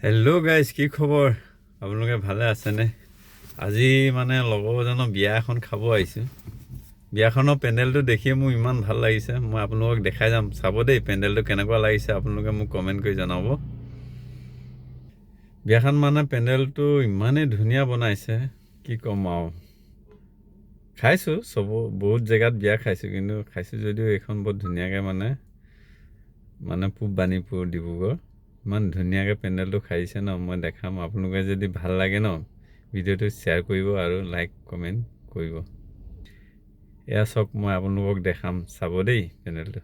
Hello' guys, কি খবৰ? আপোনালোকে ভালে আছেনে? আজি মানে লগৰজনৰ বিয়া এখন খাব আহিছোঁ। বিয়াখনৰ পেণ্ডেলটো দেখিয়ে মোৰ ইমান ভাল লাগিছে। মই আপোনালোকক দেখাই যাম, চাব দেই পেণ্ডেলটো কেনেকুৱা লাগিছে। আপোনালোকে মোক কমেণ্ট কৰি জনাব। বিয়াখন মানে পেণ্ডেলটো ইমানেই ধুনীয়া বনাইছে, কি ক'ম আৰু। খাইছোঁ বহুত জেগাত বিয়া খাইছোঁ, কিন্তু খাইছোঁ যদিও এইখন বহুত ধুনীয়াকৈ মানে পূব বাণীপুৰ ডিব্ৰুগড় ইমান ধুনীয়াকৈ পেণ্ডেলটো খাইছে ন। মই দেখাম, আপোনালোকে যদি ভাল লাগে ন ভিডিঅ'টো শ্বেয়াৰ কৰিব আৰু লাইক কমেণ্ট কৰিব। এয়া চাওক, মই আপোনালোকক দেখাম, চাব দেই পেণ্ডেলটো।